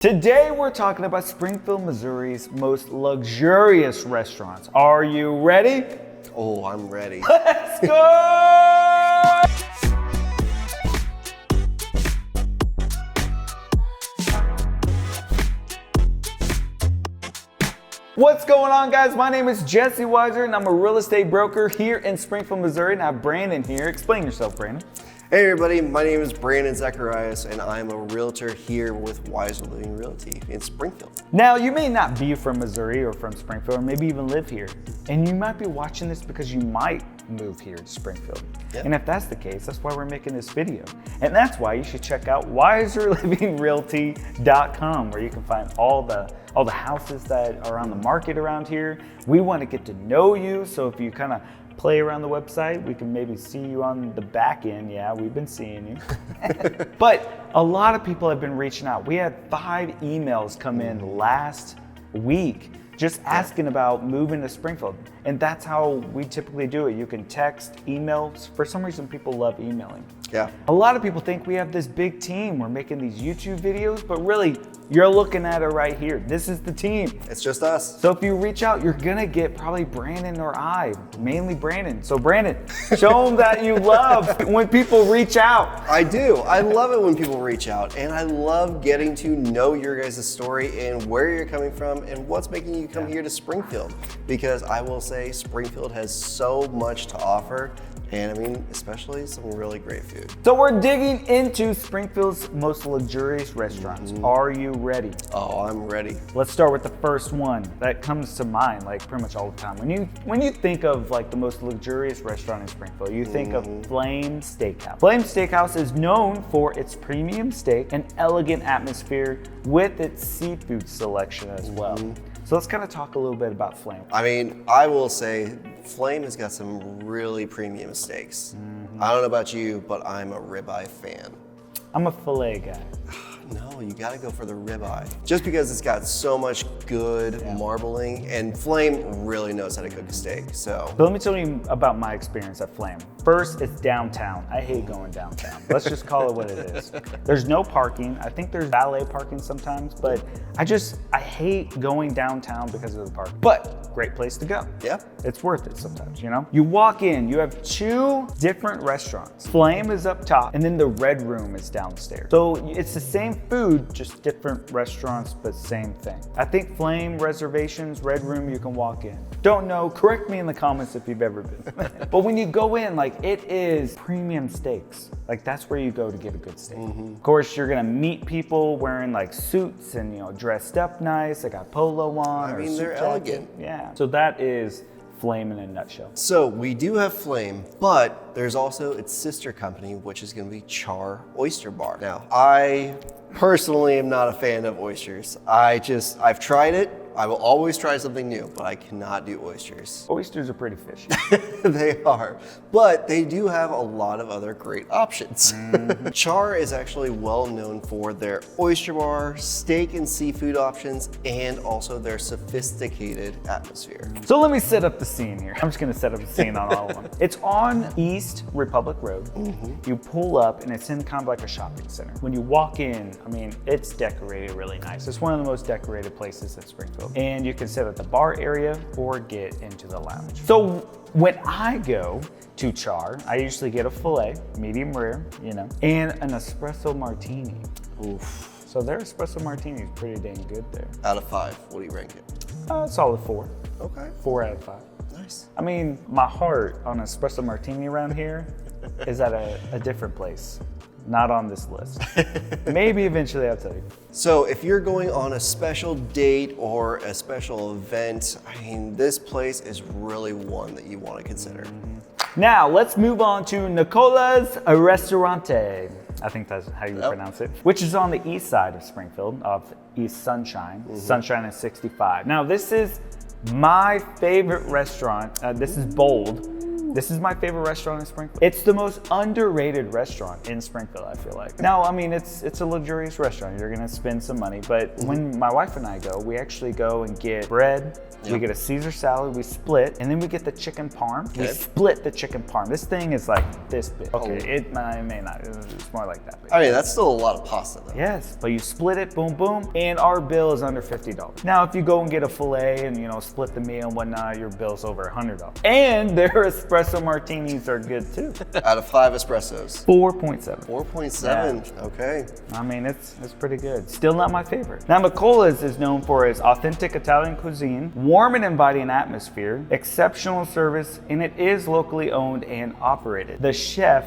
Today we're talking about Springfield, Missouri's most luxurious restaurants. Are you ready? Oh, I'm ready. Let's go! What's going on, guys? My name is Jesse Wiser and I'm a real estate broker here in Springfield, Missouri, and I have Brandon here. Explain yourself, Brandon. Hey everybody, my name is Brandon Zacarias and I'm a realtor here with Wiser and Realty in Springfield. Now, you may not be from Missouri or from Springfield or maybe even live here, and you might be watching this because you might move here to Springfield. Yep. And if that's the case, that's why we're making this video. And that's why you should check out wiserlivingrealty.com, where you can find all the houses that are on the market around here. We want to get to know you, so if you kind of play around the website, we can maybe see you on the back end. Yeah, we've been seeing you. But a lot of people have been reaching out. We had 5 emails come in last week just asking about moving to Springfield. And that's how we typically do it. You can text, emails. For some reason, people love emailing. Yeah. A lot of people think we have this big team. We're making these YouTube videos, but really, you're looking at it right here. This is the team. It's just us. So if you reach out, you're gonna get probably Brandon or I, mainly Brandon. So Brandon, show them that you love when people reach out. I do. I love it when people reach out, and I love getting to know your guys' story and where you're coming from and what's making you come here to Springfield. Because I will say Springfield has so much to offer. And I mean, especially some really great food. So we're digging into Springfield's most luxurious restaurants. Are you ready? Oh, I'm ready. Let's start with the first one that comes to mind, like pretty much all the time. When you think of like the most luxurious restaurant in Springfield, you think of Flame Steakhouse. Flame Steakhouse is known for its premium steak and elegant atmosphere with its seafood selection as well. So let's kind of talk a little bit about Flame. I mean, I will say Flame has got some really premium steaks. I don't know about you, but I'm a ribeye fan. I'm a filet guy. No, you gotta go for the ribeye. Just because it's got so much good marbling, and Flame really knows how to cook a steak, so. But let me tell you about my experience at Flame. First, it's downtown. I hate going downtown. Let's just call it what it is. There's no parking. I think there's valet parking sometimes, but I hate going downtown because of the parking. But great place to go. Yeah. It's worth it sometimes, you know? You walk in, you have 2 different restaurants. Flame is up top, and then the Red Room is downstairs. So it's the same food, just different restaurants, but same thing. I think Flame, Reservations, Red Room, you can walk in. Don't know, correct me in the comments if you've ever been. But when you go in, like, it is premium steaks. Like, that's where you go to get a good steak. Of course, you're gonna meet people wearing like suits and, you know, dressed up nice. They got polo on. I mean, they're elegant. Yeah. So that is Flame in a nutshell. So we do have Flame, but there's also its sister company, which is gonna be Char Oyster Bar. Now, I personally am not a fan of oysters. I've tried it. I will always try something new, but I cannot do oysters. Oysters are pretty fishy. They are, but they do have a lot of other great options. Char is actually well known for their oyster bar, steak and seafood options, and also their sophisticated atmosphere. So let me set up the scene here. I'm just gonna set up the scene on all of them. It's on East Republic Road. You pull up and it's in kind of like a shopping center. When you walk in, I mean, it's decorated really nice. It's one of the most decorated places in Springfield. And you can sit at the bar area or get into the lounge. So when I go to Char, I usually get a filet, medium rare, you know, and an espresso martini. Oof. So their espresso martini is pretty dang good there. Out of 5, what do you rank it? Solid 4. Okay. 4 out of 5. Nice. I mean, my heart on espresso martini around here is at a different place. Not on this list. Maybe eventually I'll tell you. So if you're going on a special date or a special event, I mean, this place is really one that you want to consider. Now let's move on to Nola's Ristorante. I think that's how you pronounce it, which is on the east side of Springfield, of East Sunshine. Sunshine and 65. Now this is my favorite restaurant. This is bold. This is my favorite restaurant in Springfield. It's the most underrated restaurant in Springfield, I feel like. Now, I mean, it's a luxurious restaurant. You're gonna spend some money, but when my wife and I go, we actually go and get bread, we get a Caesar salad, we split, and then we get the chicken parm. We split the chicken parm. This thing is like this big. Okay, it may not, it's more like that big. I mean, that's still a lot of pasta though. Yes, but you split it, boom, boom, and our bill is under $50. Now, if you go and get a filet and, split the meal and whatnot, your bill's over $100. And their espresso martinis are good too. Out of 5 espressos. 4.7. 4.7, okay. I mean, it's pretty good. Still not my favorite. Now, Nola's is known for its authentic Italian cuisine, warm and inviting atmosphere, exceptional service, and it is locally owned and operated. The chef,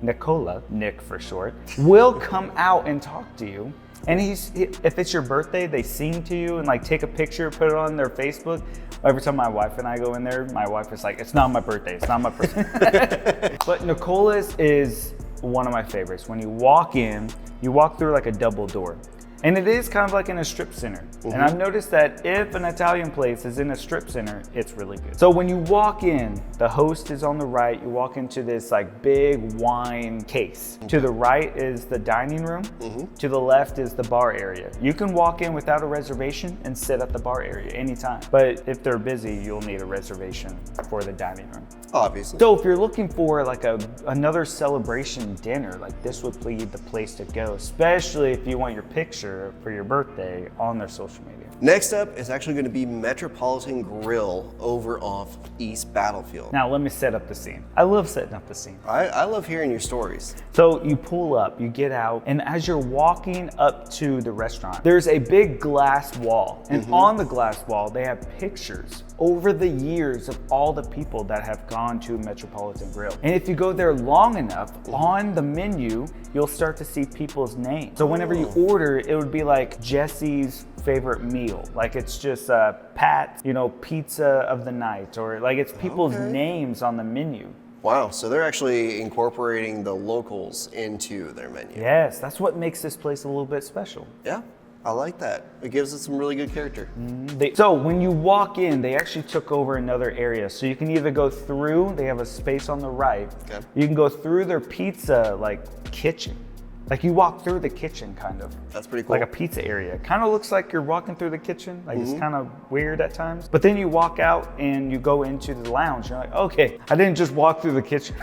Nicola, Nick for short, will come out and talk to you. And if it's your birthday, they sing to you and like take a picture, put it on their Facebook. Every time my wife and I go in there, my wife is like, it's not my birthday, it's not my birthday. But Nicola's is one of my favorites. When you walk in, you walk through like a double door. And it is kind of like in a strip center. And I've noticed that if an Italian place is in a strip center, it's really good. So when you walk in, the host is on the right. You walk into this like big wine case. To the right is the dining room. To the left is the bar area. You can walk in without a reservation and sit at the bar area anytime. But if they're busy, you'll need a reservation for the dining room. Obviously. So if you're looking for like another celebration dinner, like this would be the place to go, especially if you want your picture for your birthday on their social media. Next up is actually going to be Metropolitan Grill over off East Battlefield. Now let me set up the scene. I love setting up the scene. I love hearing your stories. So you pull up, you get out, and as you're walking up to the restaurant, there's a big glass wall. And on the glass wall, they have pictures over the years of all the people that have gone to Metropolitan Grill. And if you go there long enough, on the menu, you'll start to see people's names. So whenever you order, it would be like Jesse's favorite meal. Like it's just Pat's, pizza of the night, or like it's people's names on the menu. Wow, so they're actually incorporating the locals into their menu. Yes, that's what makes this place a little bit special. Yeah, I like that. It gives it some really good character. So when you walk in, they actually took over another area. So you can either go through, they have a space on the right. Okay. You can go through their pizza kitchen. Like you walk through the kitchen kind of. That's pretty cool. Like a pizza area. Kind of looks like you're walking through the kitchen. Like it's kind of weird at times. But then you walk out and you go into the lounge. You're like, okay, I didn't just walk through the kitchen.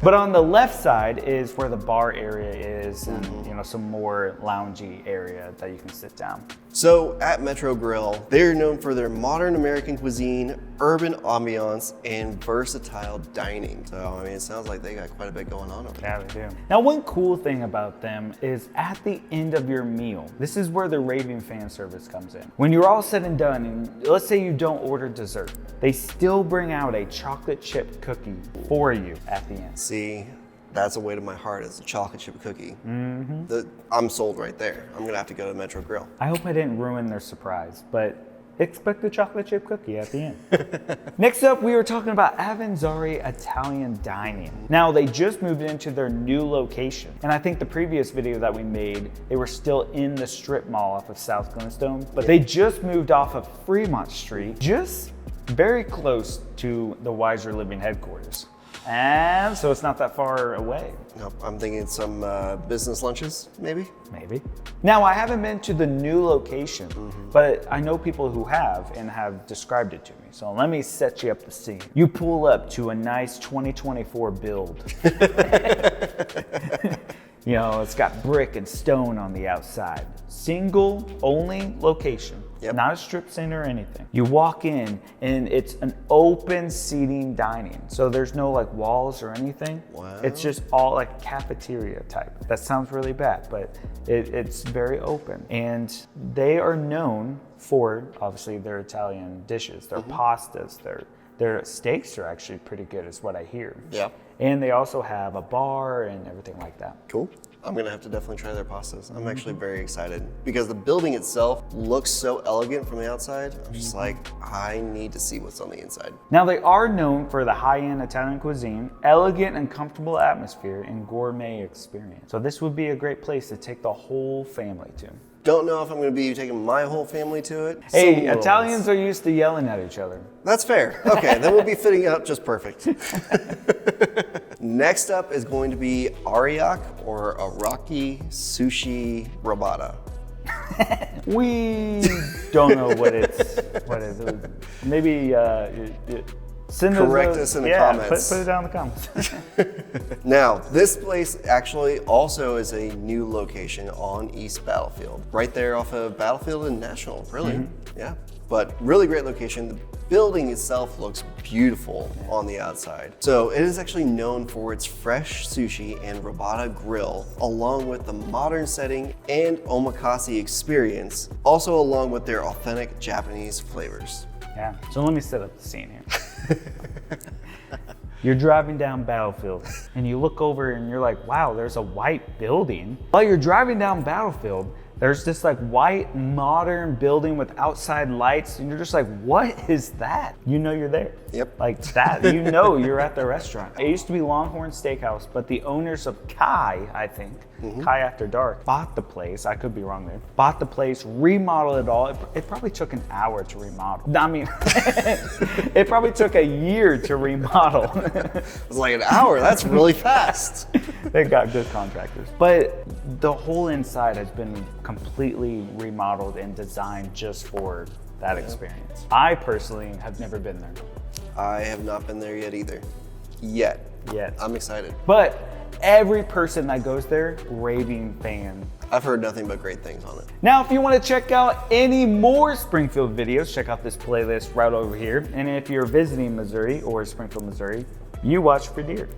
But on the left side is where the bar area is and some more loungy area that you can sit down. So at Metro Grill, they're known for their modern American cuisine, urban ambiance, and versatile dining. So, I mean, it sounds like they got quite a bit going on over there. Yeah, they do. Now, one cool thing about them is at the end of your meal, this is where the raving fan service comes in. When you're all said and done, and let's say you don't order dessert, they still bring out a chocolate chip cookie for you at the end. See, that's a way to my heart, is a chocolate chip cookie. I'm sold right there. I'm gonna have to go to Metro Grill. I hope I didn't ruin their surprise, but expect the chocolate chip cookie at the end. Next up, we were talking about Avenzari Italian Dining. Now, they just moved into their new location. And I think the previous video that we made, they were still in the strip mall off of South Glenstone, but they just moved off of Fremont Street, just very close to the Wiser Living headquarters. And so it's not that far away. Nope, I'm thinking some business lunches, maybe? Maybe. Now, I haven't been to the new location, but I know people who have and have described it to me. So let me set you up the scene. You pull up to a nice 2024 build. It's got brick and stone on the outside. Single only location. Yep. Not a strip center or anything. You walk in and it's an open seating dining. So there's no walls or anything. Wow. It's just all like cafeteria type. That sounds really bad, but it's very open. And they are known for, obviously, their Italian dishes, their pastas, their steaks are actually pretty good is what I hear. Yeah. And they also have a bar and everything like that. Cool. I'm gonna have to definitely try their pastas. I'm actually very excited because the building itself looks so elegant from the outside. I'm just like, I need to see what's on the inside. Now, they are known for the high-end Italian cuisine, elegant and comfortable atmosphere, and gourmet experience. So this would be a great place to take the whole family to. Don't know if I'm going to be taking my whole family to it. Hey, Some little Italians ones. are used to yelling at each other. That's fair. Okay, then we'll be fitting up just perfect. Next up is going to be Ariak or Araki Sushi Robata. We don't know what it's. Maybe send Correct us in the comments. Put it down in the comments. Now, this place actually also is a new location on East Battlefield, right there off of Battlefield and National, really. Yeah, but really great location. The building itself looks beautiful on the outside. So it is actually known for its fresh sushi and robata grill, along with the modern setting and omakase experience, also along with their authentic Japanese flavors. Yeah. So let me set up the scene here. You're driving down Battlefield and you look over and you're like, wow, there's a white building. While you're driving down Battlefield, there's this like white modern building with outside lights and you're just like, what is that? You know you're there. Yep. Like that, you know you're at the restaurant. It used to be Longhorn Steakhouse, but the owners of Kai, I think, Kai After Dark, bought the place. I could be wrong there. Bought the place, remodeled it all. It probably took an hour to remodel. I mean, it probably took a year to remodel. It was like an hour, that's really fast. They got good contractors. But the whole inside has been completely remodeled and designed just for that experience. I personally have never been there. I have not been there yet either. Yet. I'm excited. But every person that goes there, raving fan. I've heard nothing but great things on it. Now, if you want to check out any more Springfield videos, check out this playlist right over here. And if you're visiting Missouri or Springfield, Missouri, you watch for deer.